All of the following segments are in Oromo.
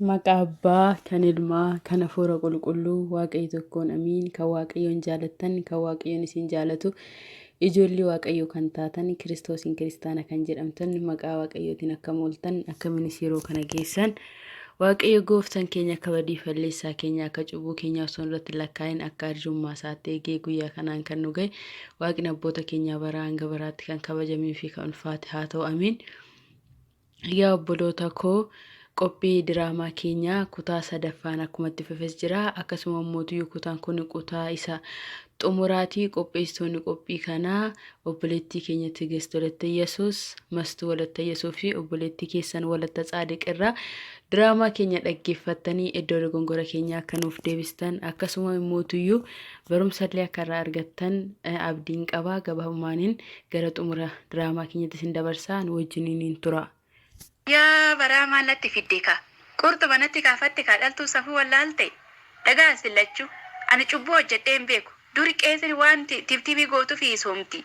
Maqaa Abbaa, kan Ilmaa, kan Hafuura Qulqulluu, Waaqayyo tokkoon amiin, kan Waaqayyoon jaalattan, kan Waaqayyoon isin jaalatu, ijoollee Waaqayyoo kan taatan, Kiristoosiin kiristaana kan jedhamtan, maqaa Waaqayyootiin akkam ooltan, akkaminis yeroo kana geessan, Waaqayyo gooftaan keenya akka badii falleessaa keenya akka cubbuu keenya osoo irratti lakkaa'in akka arjummaa isaatti eegee guyyaa kanaan kan nu gahe, Waaqni abboota keenya baraa hanga baraatti kan kabajamee fi kan ulfaate haa ta'u amiin. Yaa obboloota koo, qophii diraamaa keenya kutaa sadaffaan akkuma itti fufes jira. Akkasuma immoo kutaan kun kutaa isa xumuraatii. Qopheessitoonni qophii kanaa obboleettii keenya Tigist Walatta Yesuus, Mastuu Walatta Yesuus fi obboleettii keessan Walatta Tsaadiq irraa diraamaa keenya dhaggeeffattanii iddoo dogongora keenyaa akka nuuf deebistan, akkasuma immoo barumsa illee akka irraa argattan abdiin qaba. Gabaabumaaniin gara xumura diraamaa keenyatti isin dabarsaa, nu wajjiniin tura. Yaa baraa maallatti fidde kaa qurxu banatti kaafatte kaadhaltuu safuu wallaalte dhagaa sillachuu ani cubbuu hojjedhee hin beeku duri qeesni waan tiftibii gootuu fi soomti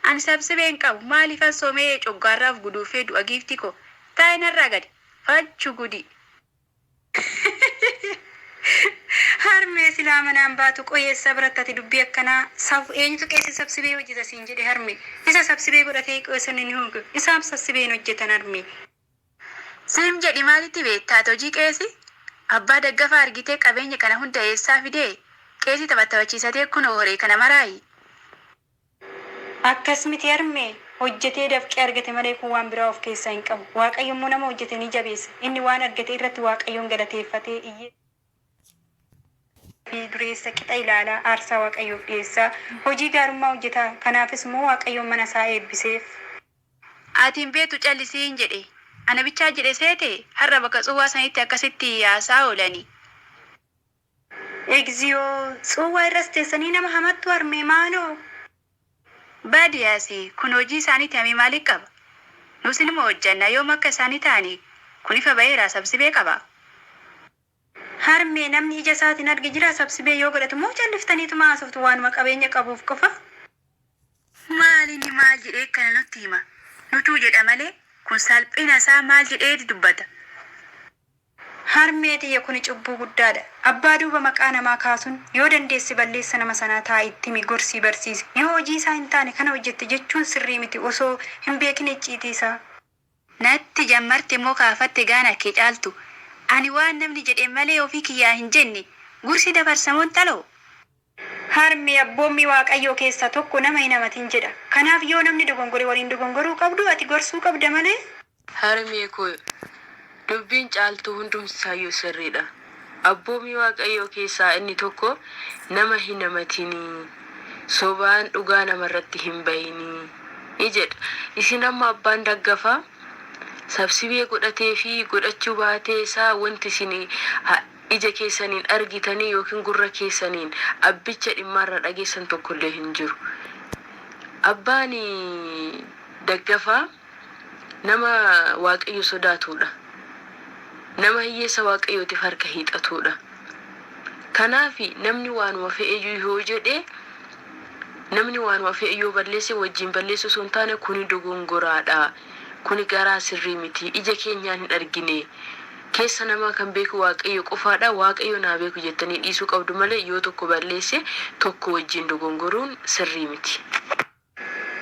ani sabsibee hin qabu maaliif soomee coggaarraaf guduufee du'a giifti koo taa'inarraa gadi fachu gudi. Harmee silaa manaan baatu qoyeessa biratti ati dubbii akkanaa safu eenyutu qeessi sabsibee hojjeta siin jedhe harmee isa sabsibee godhatee qo'eessan hin huugu isaan sabsibeen hojjetan harmee. Sim jedhi maalitti beektaat hojii qeesi? Abbaa daggafaa argitee qabeenya kana hunda eessaa fidee? Qeesi taphachiisatee kun horee kana maraayi. Akkas miti harmee hojjetee dafqee argate malee kun waan biraa of keessaa hin qabu. Waaqayyo immoo nama hojjete ni jabeessa. Inni waan argate irratti Waaqayyoon galateeffatee iyyee fi dureessa qixa ilaalaa aarsaa Waaqayyoof dhiyeessaa. Hojii gaarummaa hojjetaa. Kanaafis immoo Waaqayyoon mana isaa eebbiseef. Atiin beetu callisii hin jedhe. Ana bichaa jedhe seete har'a bakka tsuwwaa sanitti akkasitti yaasaa oolani. Egziyoo tsuwwaa irras teessanii nama hamattu harmee maaloo? Baadiyaasi kun hojii isaaniitti hamii maalii qaba? Nus ilmoo hojjanna yoom akka isaanii ta'anii kun ifa baheeraa sabsibee qaba. Harmee namni ija isaatiin argi jira sabsibee yoo godhatu moo calliftaniitu maasoftu waanuma qabeenya qabuuf qofa? Maaliin maal jedhee kana nutti hima? Nutuu jedha malee. Kun salphina isaa maal jedhee dubbata? Harmee tiyya kun cubbuu guddaadha. Abbaa duuba maqaa namaa kaasuun yoo dandeesse balleessa nama sanaa taa'aa itti gorsii barsiisi. Yoo hojii isaa hin taane kana hojjette jechuun sirrii miti osoo hin beekin icciitii isaa. Natti jammarti immoo kaafatte gaana kee caaltu. Ani waan namni jedhe malee ofii kiyyaa hin jenne gursi dabarsamuun taloo. Harmee abboommi Waaqayyoo keessaa tokko nama hin hamatin jedha. Kanaaf yoo namni dogongore waliin dogongoruu qabdu ati gorsuu qabda malee. Harmee koo dubbiin caaltuu hundumsaayyuu sirriidha. Abboommi Waaqayyoo keessaa inni tokko nama hin hamatinii, sobaan dhugaa namarratti hin bayinii ni jedha. Isin amma abbaan daggafaa sabsibee godhatee fi godhachuu baatee isaa wanti isin ija keessaniin argitanii yookiin gurra keessaniin abbicha dhimmaarra dhageessan tokkollee hin jiru. Abbaan daggafaa nama Waaqayyo sodaatudha. Nama hiyyeessa Waaqayyootiif harka hiixatudha. Kanaaf namni waanuma fe'eyyuu yoo jedhe, namni waanuma fe'eyyuu balleesse wajjin balleessu sun taane kuni dogongoraadha. Kuni garaa sirrii miti. Ija keenyaan hin argine. Keessa namaa kan beeku Waaqayyo qofaadha. Waaqayyo naa beeku jettanii dhiisuu qabdu malee yoo tokko balleesse tokko wajjin dogongoruun sirrii miti.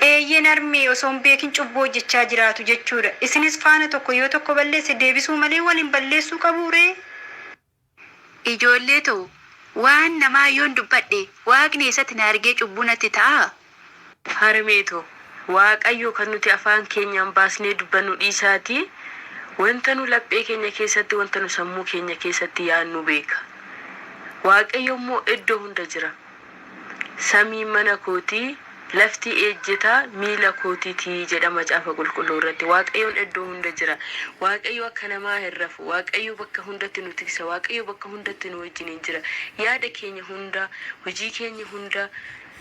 Eeyyeen harmee osoo hin beekin cubbuu hojjechaa jiraatu jechuudha. Isinis faana tokko yoo tokko balleesse deebisuu malee waliin balleessuu qabuuree? Ijoollee ta'u waan namaa yoon dubbadhe Waaqni eessatti na argee cubbuu natti ta'a? Harmee ta'u Waaqayyo kan nuti afaan keenyaan baasnee dubbannu dhiisaati. Wanta nu laphee keenya keessatti, wanta nu sammuu keenya keessatti yaadnu beeka. Waaqayyo immoo iddoo hunda jira. Samii mana kootii, lafti ejjetaa miila kootiitii jedha macaafa qulqulluu irratti. Waaqayyoon iddoo hunda jira. Waaqayyo akka namaa hin rafu. Waaqayyo bakka hundatti nu tiksa. Waaqayyo bakka hundatti nu wajjin jira. Yaada keenya hunda, hojii keenya hunda,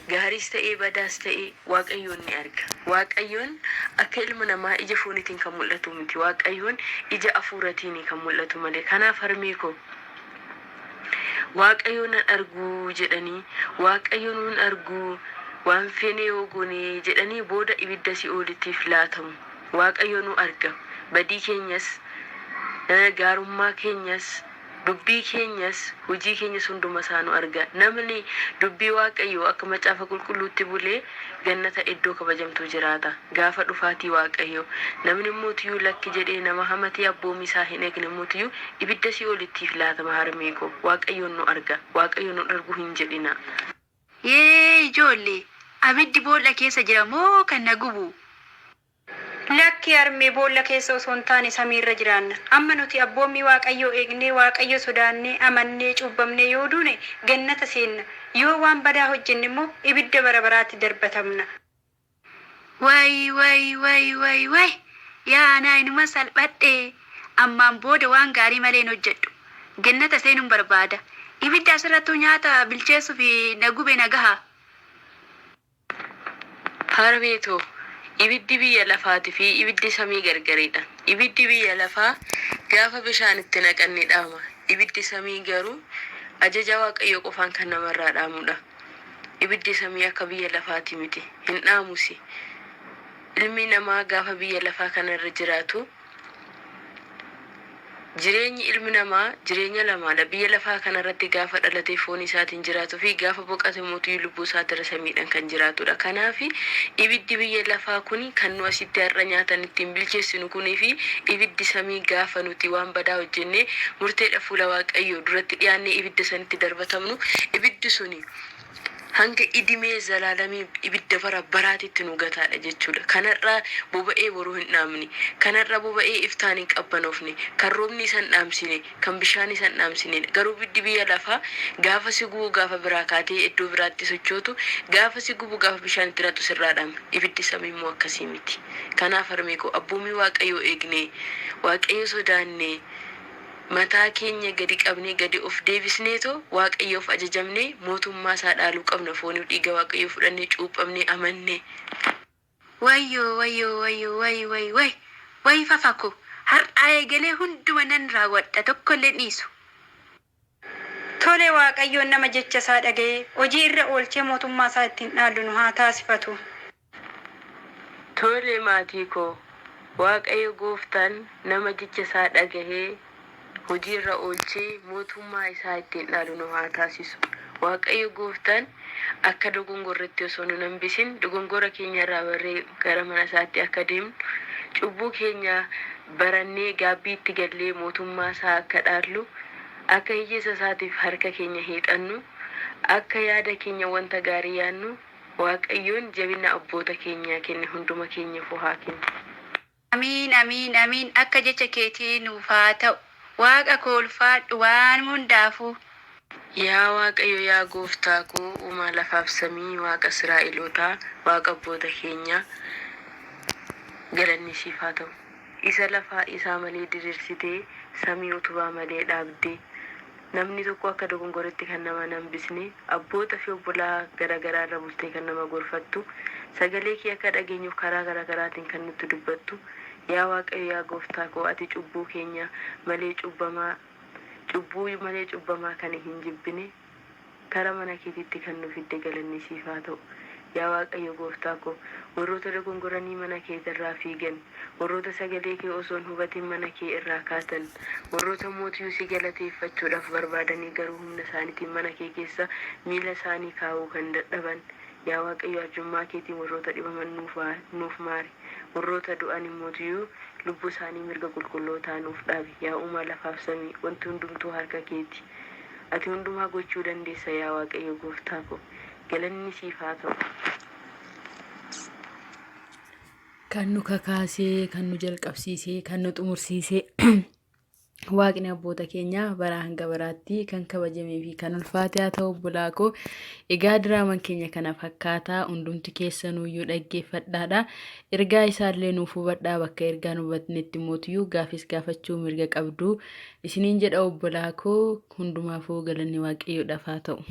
gaaris ta'ee badaas ta'ee Waaqayyoon ni arga. Waaqayyoon akka ilma namaa ija fooniitiin kan mul'atu miti. Waaqayyoon ija afuuratiin kan mul'atu malee. Kanaaf harmee koo Waaqayyoon nan arguu jedhanii, Waaqayyoon nun arguu waan fene yoo goone jedhanii booda ibidda si'oolitiif laatamu. Waaqayyo nu arga. Badii keenyas gaarummaa keenyas dubbii keenyas hojii keenyas hunduma isaanu arga. Namni dubbii waaqayyoo akka macaafa qulqulluutti bulee gannata iddoo kabajamtuu jiraata gaafa dhufaatii waaqayyoo. Namni mootiyyuu lakki jedhee nama hamatee abboommii isaa hin eegne mootiyyuu ibidda si'oolittiif laatama harmee koo. Waaqayyoon nu arga, waaqayyoon nu argu hin jedhina. Yee ijoollee, abiddi boolla keessa jira moo kan na gubu? Lakki harmee boolla keessa osoo hin taane samiirra jiraanna. Amma nuti abboommii waaqayyoo eegnee waaqayyo sodaannee amannee cuubbamnee yoo duune gannata seenna. Yoo waan badaa hojjenne immoo ibidda bara baraatti darbatamna. Way. Yaa anaa inuma salphadhee ammaan booda waan gaarii malee hin hojjedhu. Gannata seenuun barbaada. Ibidda asirrattuu nyaata bilcheessuu fi na gube na gaha. Harmeetoo ibiddi biyya lafaati fi ibiddi samii gargareedha. Ibiddi biyya lafaa gaafa bishaan itti naqanne dhaama. Ibiddi samii garuu ajaja waaqayyo qofaan kan namarraa dhaamudha. Ibiddi samii akka biyya lafaati miti, hin dhaamusi. Ilmi namaa gaafa biyya lafaa kanarra jiraatu jireenyi ilmi namaa jireenya lamaadha. Biyya lafaa kanarratti gaafa dhalatee foon isaatiin jiraatu fi gaafa boqate mootii lubbuu isaatirra samiidhaan kan jiraatudha. Kanaaf ibiddi biyya lafaa kuni kan nu asitti har'a nyaatan ittiin bilcheessinu kunii fi ibiddi samii gaafa nuti waan badaa hojjennee murteedha fuula waaqayyoo duratti dhiyaannee ibidda sanitti darbatamnu ibiddi suni hanga idimee zalaalamii ibidda bara baraatitti nu gataadha jechuudha. Kanarraa boba'ee boruu hin dhaamne, kanarraa boba'ee iftaan hin qabbanoofne, kan roobni isan dhaamsine, kan bishaan isan dhaamsine. Garuu ibiddi biyya lafaa gaafa si gubu gaafa biraa kaatee iddoo biraatti sochootu gaafa si gubu gaafa bishaan itti naqxu sirraa dhaama. Ibiddi samii immoo akkasii miti. Kanaaf harmee koo abboommii waaqayyoo eegnee waaqayyo sodaannee mataa keenya gadi qabnee gadi of deebisneetoo waaqayyoof ajajamnee mootummaa isaa dhaaluu qabna. Fooniif dhiiga waaqayyoo fudhannee cuuphamnee amannee. Way fafako har'aa eegalee hunduma nan raawwadha tokkollee dhiisu. Tole waaqayyoon nama jecha isaa dhaga'ee hojii irra oolchee mootummaa isaa ittiin dhaalu nu haa taasifatu. Tole maatii koo waaqayyo gooftaan nama jecha isaa dhaga'ee hojii irra oolchee mootummaa isaa ittiin dhaalu nu haa taasisu. Waaqayyo gooftaan akka dogongorratti osoo nu hambisin dogongora keenya irraa barree gara mana isaatti akka deemnu cubbuu keenya barannee gaabbii itti gallee mootummaa isaa akka dhaallu akka hiyyeessa isaatiif harka keenya hiixannu akka yaada keenya wanta gaarii yaannu waaqayyoon jabina abboota keenyaa kenne hunduma keenyaaf haa kennu. Amiin akka jecha keetii nuuf haa ta'u. Waaqa koo ulfaadhu waan hundaafuu. Yaa waaqayyo yaa gooftaa koo uumaa lafaaf samii waaqa Israa'elootaa waaqa abboota keenyaa galanni siif haa ta'u. Isa lafaa isaa malee diriirsitee samii utubaa malee dhaabdee namni tokko akka dogongoratti kan nama hambisne abboota fi obbolaa garaagaraa irra bultee kan nama gorfattu sagalee kee akka dhageenyuuf karaa garaagaraatiin kan nutti dubbattu. Yaa waaqayyo yaa gooftaa koo ati cubbuu keenya malee cubbamaa kan hin jibbine karaa mana keetitti kan nu fidde galanni siif haa ta'u. Yaa waaqayyo gooftaa koo warroota dogongoranii mana kee irraa fiigan, warroota sagalee kee osoo hin hubatin mana kee irraa kaatan, warroota mootii si galateeffachuudhaaf barbaadanii garuu humna isaaniitiin mana kee keessa miila isaanii kaa'uu kan dadhaban. Yaa waaqayyo arjummaa keetiin warroota dhibaman nuuf maari. Warroota du'an immoo lubbuu isaanii mirga qulqullootaa nuuf dhaabi. Yaa uumaa lafaaf samii wanti hundumtuu harka keeti. Ati hundumaa gochuu dandeessa yaa waaqayyo gooftaa koo. Galanni siif haa ta'u. Kan nu kakaasee, kan nu jalqabsiisee, kan nu xumursiisee waaqni abboota keenya baraa hanga baraatti kan kabajamee fi kan ulfaate haa ta'u. Obbolaa koo egaa diraaman keenya kana fakkaataa hundumti keessanuyyuu dhaggeeffadhaadha. Ergaa isaallee nuuf hubadhaa bakka ergaan hubatnetti mootiyyuu gaafis gaafachuu mirga qabdu isiniin jedha obbolaa koo. Hundumaafuu galanni waaqayyoodhaaf haa ta'u.